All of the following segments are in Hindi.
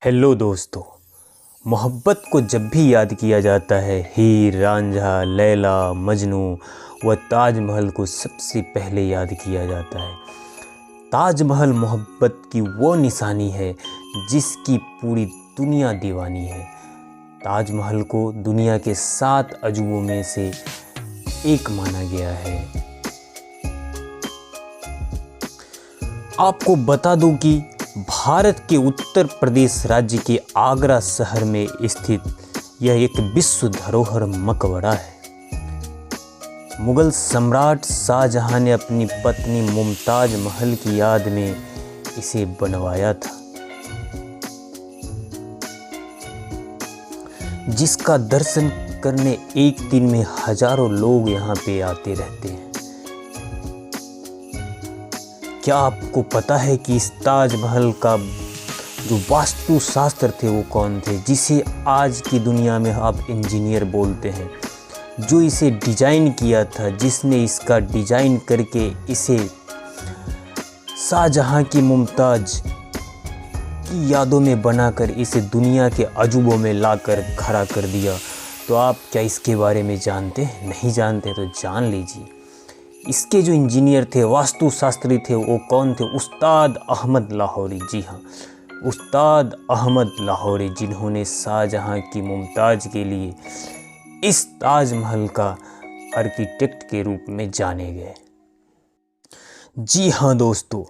हेलो दोस्तों, मोहब्बत को जब भी याद किया जाता है हीर, रांझा, लैला, मजनू व ताजमहल को सबसे पहले याद किया जाता है। ताजमहल मोहब्बत की वो निशानी है जिसकी पूरी दुनिया दीवानी है। ताजमहल को दुनिया के 7 अजूबों में से एक माना गया है। आपको बता दूं कि भारत के उत्तर प्रदेश राज्य के आगरा शहर में स्थित यह एक विश्व धरोहर मकबरा है। मुगल सम्राट शाहजहां ने अपनी पत्नी मुमताज महल की याद में इसे बनवाया था, जिसका दर्शन करने एक दिन में हजारों लोग यहाँ पे आते रहते हैं। क्या आपको पता है कि इस ताजमहल का जो वास्तु शास्त्र थे वो कौन थे, जिसे आज की दुनिया में आप इंजीनियर बोलते हैं? जो इसे डिजाइन किया था, जिसने इसका डिजाइन करके इसे शाहजहां की मुमताज की यादों में बनाकर इसे दुनिया के अजूबों में लाकर खड़ा कर दिया, तो आप क्या इसके बारे में जानते हैं? नहीं जानते तो जान लीजिए। इसके जो इंजीनियर थे, वास्तु शास्त्री थे, वो कौन थे? उस्ताद अहमद लाहौरी। जी हाँ, उस्ताद अहमद लाहौरी, जिन्होंने शाहजहां की मुमताज के लिए इस ताजमहल का आर्किटेक्ट के रूप में जाने गए। जी हाँ दोस्तों,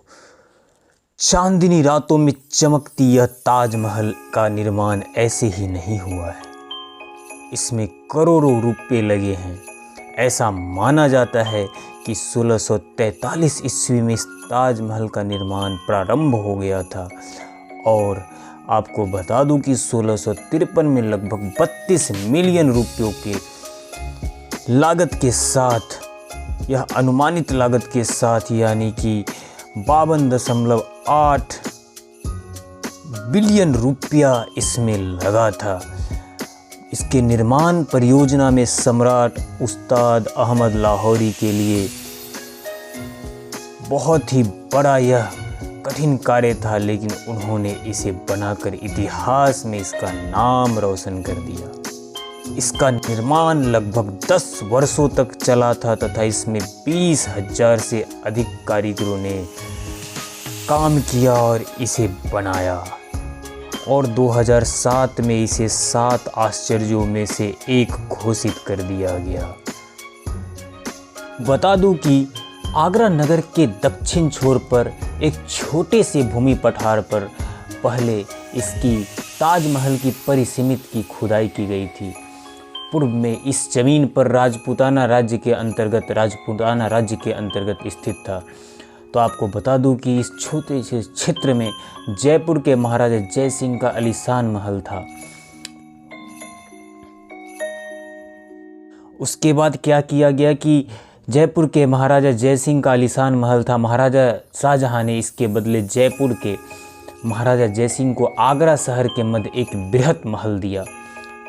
चांदनी रातों में चमकती यह ताजमहल का निर्माण ऐसे ही नहीं हुआ है। इसमें करोड़ों रुपए लगे हैं। ऐसा माना जाता है कि 1643 ईस्वी में इस ताजमहल का निर्माण प्रारंभ हो गया था, और आपको बता दूं कि 1653 में लगभग 32 मिलियन रुपयों के लागत के साथ, यह अनुमानित लागत के साथ, यानी कि 52.8 बिलियन रुपया इसमें लगा था। इसके निर्माण परियोजना में सम्राट उस्ताद अहमद लाहौरी के लिए बहुत ही बड़ा यह कठिन कार्य था, लेकिन उन्होंने इसे बनाकर इतिहास में इसका नाम रोशन कर दिया। इसका निर्माण लगभग 10 वर्षों तक चला था तथा इसमें 20,000 से अधिक कारीगरों ने काम किया और इसे बनाया, और 2007 में इसे 7 आश्चर्यों में से एक घोषित कर दिया गया। बता दूं कि आगरा नगर के दक्षिण छोर पर एक छोटे से भूमि पठार पर पहले इसकी ताजमहल की परिसीमित की खुदाई की गई थी। पूर्व में इस जमीन पर राजपूताना राज्य के अंतर्गत स्थित था। तो आपको बता दूं कि इस छोटे से क्षेत्र में जयपुर के महाराजा जय सिंह का आलीशान महल था। उसके बाद क्या किया गया कि जयपुर के महाराजा जय सिंह का आलीशान महल था। महाराजा शाहजहां ने इसके बदले जयपुर के महाराजा जय सिंह को आगरा शहर के मध्य एक बृहत महल दिया।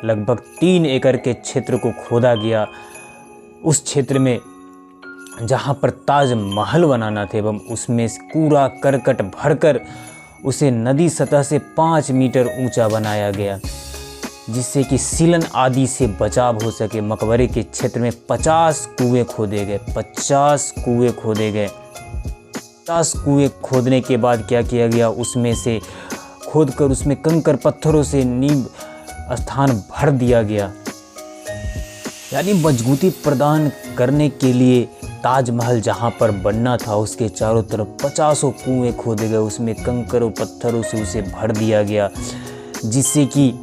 लगभग 3 एकड़ के क्षेत्र को खोदा गया। उस क्षेत्र में जहाँ पर ताजमहल बनाना थे, एवं उसमें कूड़ा करकट भरकर उसे नदी सतह से 5 मीटर ऊंचा बनाया गया, जिससे कि सीलन आदि से बचाव हो सके। मकबरे के क्षेत्र में 50 कुएं खोदे गए। 50 कुएं खोदे गए। 50 कुएं खोदने के बाद क्या किया गया, उसमें से खोदकर उसमें कंकर पत्थरों से नींव स्थान भर दिया गया, यानी मजबूती प्रदान करने के लिए ताजमहल जहाँ पर बनना था उसके चारों तरफ 50 कुएं खोदे गए, उसमें कंकर और पत्थरों से उसे भर दिया गया, जिससे कि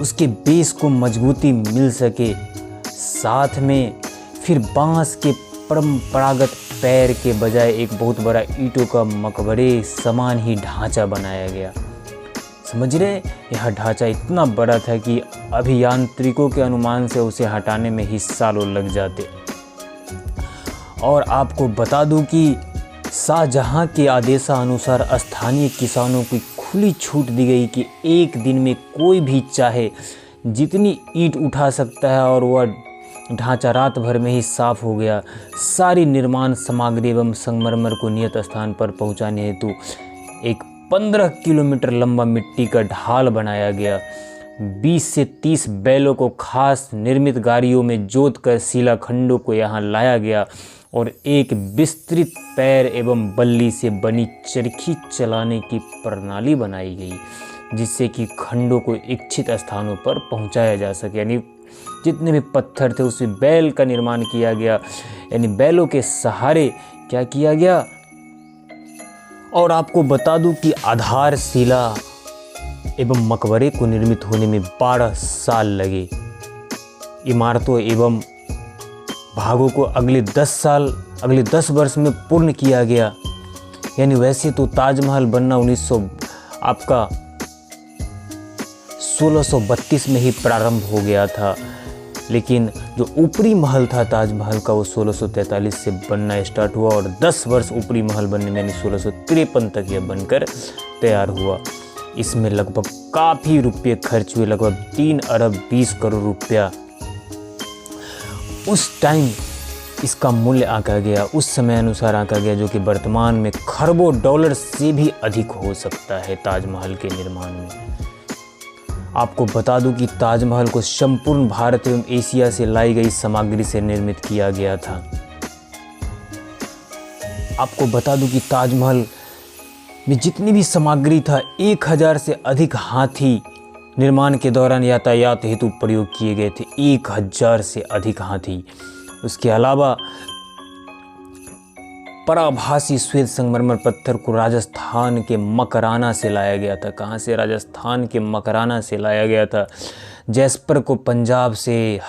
उसके बेस को मजबूती मिल सके। साथ में फिर बांस के परंपरागत पैर के बजाय एक बहुत बड़ा ईंटों का मकबरे समान ही ढांचा बनाया गया। समझ रहे, यह ढांचा इतना बड़ा था कि अभियांत्रिकों के अनुमान से उसे हटाने में ही सालों लग जाते। और आपको बता दूं कि शाहजहां के आदेशानुसार स्थानीय किसानों को खुली छूट दी गई कि एक दिन में कोई भी चाहे जितनी ईंट उठा सकता है, और वह ढांचा रात भर में ही साफ हो गया। सारी निर्माण सामग्री एवं संगमरमर को नियत स्थान पर पहुंचाने हेतु एक 15 किलोमीटर लंबा मिट्टी का ढाल बनाया गया। 20 से 30 बैलों को खास निर्मित गाड़ियों में जोतकर शिलाखंडों को यहाँ लाया गया और एक विस्तृत पैर एवं बल्ली से बनी चरखी चलाने की प्रणाली बनाई गई, जिससे कि खंडों को इच्छित स्थानों पर पहुँचाया जा सके। यानी जितने भी पत्थर थे उसमें बैल का निर्माण किया गया, यानी बैलों के सहारे क्या किया गया। और आपको बता दूं कि आधारशिला एवं मकबरे को निर्मित होने में 12 साल लगे। इमारतों एवं भागों को अगले 10 वर्ष में पूर्ण किया गया। यानी वैसे तो ताजमहल बनना 1632 में ही प्रारंभ हो गया था, लेकिन जो ऊपरी महल था ताजमहल का वो 1643 से बनना स्टार्ट हुआ और 10 वर्ष ऊपरी महल बनने में, यानी 1653 तक यह बनकर तैयार हुआ। इसमें लगभग काफ़ी रुपये खर्च हुए, लगभग 3 अरब 20 करोड़ रुपया उस टाइम इसका मूल्य आंका गया, उस समय अनुसार आंका गया, जो कि वर्तमान में खरबों डॉलर से भी अधिक हो सकता है ताजमहल के निर्माण में। आपको बता दूं कि ताजमहल को संपूर्ण भारत एवं एशिया से लाई गई सामग्री से निर्मित किया गया था। आपको बता दूं कि ताजमहल में जितनी भी सामग्री था 1000 से अधिक हाथी निर्माण के दौरान यातायात हेतु प्रयोग किए गए थे। 1000 से अधिक हाथी। उसके अलावा पराभासी श्वेत संगमरमर पत्थर को राजस्थान के मकराना से लाया गया था। कहाँ से? राजस्थान के मकराना से लाया गया था। जैस्पर को पंजाब से,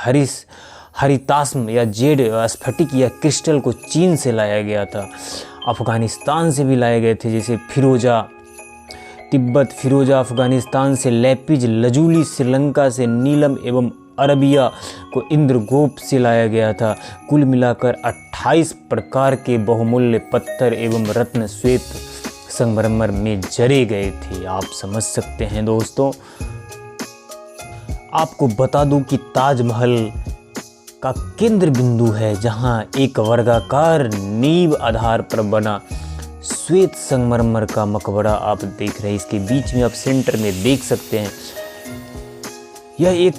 हरितास्म या जेड स्फटिक या क्रिस्टल को चीन से लाया गया था। अफ़गानिस्तान से भी लाए गए थे, जैसे फिरोजा तिब्बत, फिरोजा अफ़गानिस्तान से, लेपिज लजूली श्रीलंका से, नीलम एवं अरबिया को इंद्रगोप से लाया गया था। कुल मिलाकर 28 प्रकार के बहुमूल्य पत्थर एवं रत्न श्वेत संगमरमर में जरे गए थे। आप समझ सकते हैं दोस्तों। आपको बता दूं कि ताजमहल का केंद्र बिंदु है, जहां एक वर्गाकार नींव आधार पर बना श्वेत संगमरमर का मकबरा आप देख रहे हैं। इसके बीच में आप सेंटर में देख सकते हैं, यह एक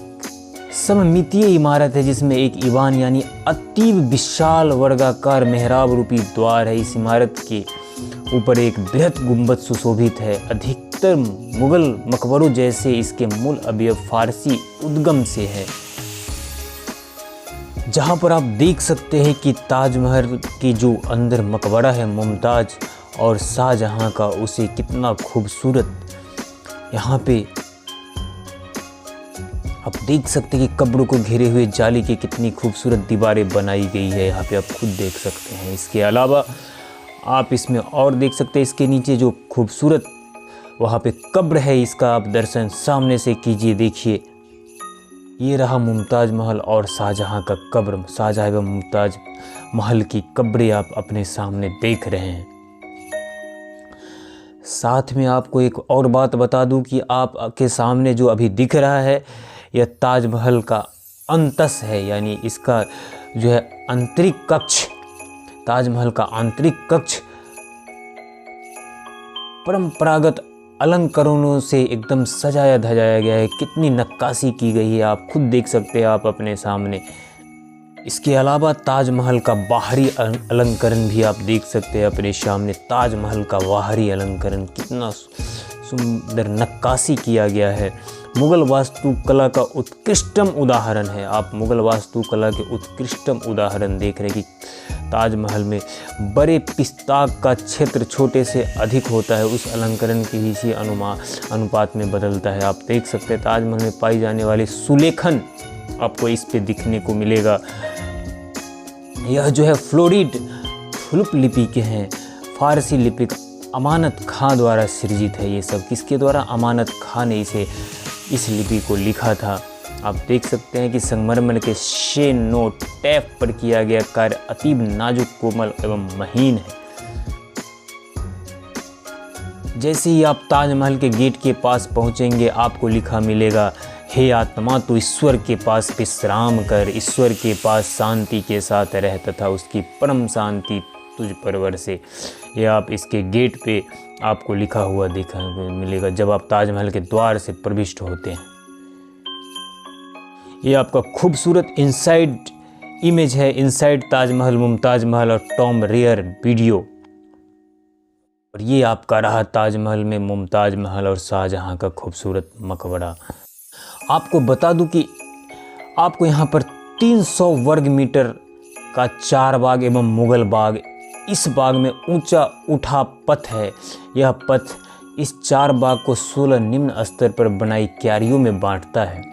सममितीय इमारत है जिसमें एक ईवान यानी अतीव विशाल वर्गाकार मेहराब रूपी द्वार है। इस इमारत के ऊपर एक बृहत गुंबद सुशोभित है। अधिकतर मुगल मकबरों जैसे इसके मूल अवयव फारसी उद्गम से है। जहां पर आप देख सकते हैं कि ताजमहल की जो अंदर मकबरा है मुमताज और शाहजहां का, उसे कितना खूबसूरत यहाँ पे आप देख सकते हैं कि कब्रों को घेरे हुए जाली की कितनी खूबसूरत दीवारें बनाई गई है। यहाँ पे आप खुद देख सकते हैं। इसके अलावा आप इसमें और देख सकते हैं, इसके नीचे जो खूबसूरत वहाँ पे कब्र है, इसका आप दर्शन सामने से कीजिए। देखिए, ये रहा मुमताज महल और शाहजहां का कब्र। शाहजहां एवं मुमताज महल की कब्रें आप अपने सामने देख रहे हैं। साथ में आपको एक और बात बता दूं कि आपके सामने जो अभी दिख रहा है, यह ताजमहल का अंतस है, यानी इसका जो है आंतरिक कक्ष, ताजमहल का आंतरिक कक्ष परंपरागत अलंकरणों से एकदम सजाया धजाया गया है। कितनी नक्काशी की गई है आप खुद देख सकते हैं आप अपने सामने। इसके अलावा ताजमहल का बाहरी अलंकरण भी आप देख सकते हैं अपने सामने। ताजमहल का बाहरी अलंकरण कितना सुंदर नक्काशी किया गया है। मुगल वास्तुकला का उत्कृष्टम उदाहरण है। आप मुगल वास्तुकला के उत्कृष्टम उदाहरण देख रहे हैं कि ताजमहल में बड़े पिस्ताक का क्षेत्र छोटे से अधिक होता है, उस अलंकरण के ही इसी अनुपात में बदलता है। आप देख सकते हैं ताजमहल में पाई जाने वाले सुलेखन आपको इस पे दिखने को मिलेगा। यह जो है फ्लोरिड थुलुप लिपि के हैं। फारसी लिपिक अमानत खां द्वारा सृजित है। ये सब किसके द्वारा? अमानत खां ने इस लिपि को लिखा था। आप देख सकते हैं कि संगमरमर के शेनो टैप पर किया गया कार्य अतीब नाजुक, कोमल एवं महीन है। जैसे ही आप ताजमहल के गेट के पास पहुंचेंगे, आपको लिखा मिलेगा, हे आत्मा, तो ईश्वर के पास विश्राम कर, ईश्वर के पास शांति के साथ रह तथा उसकी परम शांति तुझ परवर से। ये आप इसके गेट पे आपको लिखा हुआ देखने मिलेगा जब आप ताजमहल के द्वार से प्रविष्ट होते हैं। ये आपका खूबसूरत इनसाइड इमेज है, इनसाइड ताजमहल, मुमताज महल और टॉम रेयर वीडियो। और ये आपका रहा ताजमहल में मुमताज महल और शाहजहां का खूबसूरत मकबरा। आपको बता दूं कि आपको यहाँ पर 300 वर्ग मीटर का चार बाग एवं मुगल बाग, इस बाग में ऊंचा उठा पथ है। यह पथ इस चार बाग को 16 निम्न स्तर पर बनाई क्यारियों में बांटता है।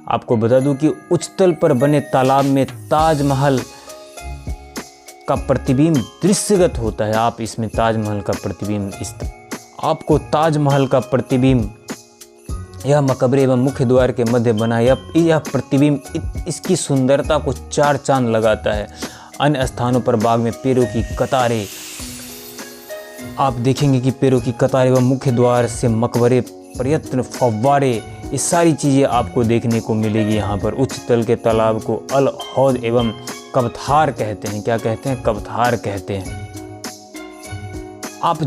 आपको बता दूं कि उच्चतल पर बने तालाब में ताजमहल का प्रतिबिंब दृश्यगत होता है। आप इसमें ताजमहल का प्रतिबिंब आपको ताजमहल का प्रतिबिंब यह मकबरे एवं मुख्य द्वार के मध्य बना यह प्रतिबिंब इसकी सुंदरता को चार चांद लगाता है। अन्य स्थानों पर बाग में पेड़ों की कतारें, आप देखेंगे कि पेड़ों की कतारें एवं मुख्य द्वार से मकबरे, प्रयत्न, फव्वारे, ये सारी चीज़ें आपको देखने को मिलेगी। यहाँ पर उच्च तल के तालाब को अल हौद एवं कबथार कहते हैं। क्या कहते हैं? कबथार कहते हैं। आप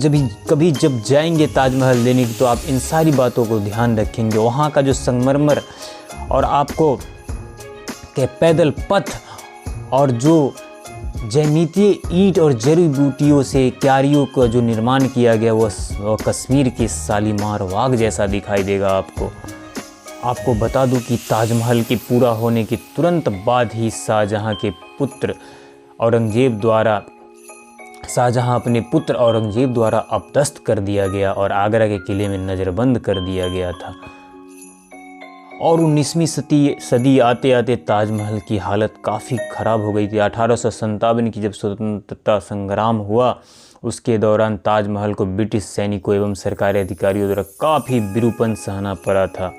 कभी जब जाएंगे ताजमहल लेने की तो आप इन सारी बातों को ध्यान रखेंगे। वहाँ का जो संगमरमर और आपको के पैदल पथ और जो ज्यामितीय ईंट और जड़ी बूटियों से क्यारियों का जो निर्माण किया गया वह कश्मीर के शालीमार बाग जैसा दिखाई देगा आपको। आपको बता दूं कि ताजमहल के पूरा होने के तुरंत बाद ही शाहजहां अपने पुत्र औरंगजेब द्वारा अपदस्थ कर दिया गया और आगरा के किले में नज़रबंद कर दिया गया था। और 19वीं सदी आते आते ताजमहल की हालत काफ़ी ख़राब हो गई थी। 1857 की जब स्वतंत्रता संग्राम हुआ उसके दौरान ताजमहल को ब्रिटिश सैनिकों एवं सरकारी अधिकारियों द्वारा काफ़ी विरूपण सहना पड़ा था।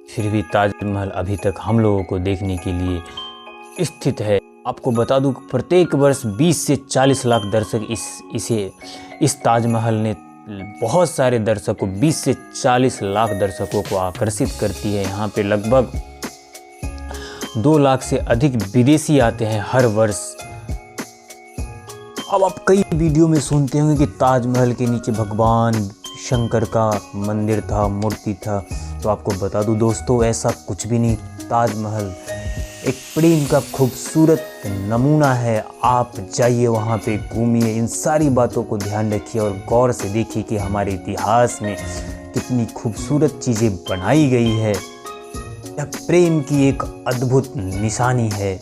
फिर भी ताजमहल अभी तक हम लोगों को देखने के लिए स्थित है। आपको बता दूं कि प्रत्येक वर्ष 20 से 40 लाख दर्शक इस ताजमहल ने बहुत सारे दर्शकों 20 से 40 लाख दर्शकों को आकर्षित करती है। यहाँ पे लगभग 2 लाख से अधिक विदेशी आते हैं हर वर्ष। अब आप कई वीडियो में सुनते होंगे कि ताजमहल के नीचे भगवान शंकर का मंदिर था, मूर्ति था। तो आपको बता दूं दोस्तों, ऐसा कुछ भी नहीं। ताजमहल एक प्रेम का खूबसूरत नमूना है। आप जाइए वहाँ पे, घूमिए, इन सारी बातों को ध्यान रखिए और गौर से देखिए कि हमारे इतिहास में कितनी खूबसूरत चीज़ें बनाई गई है। यह प्रेम की एक अद्भुत निशानी है।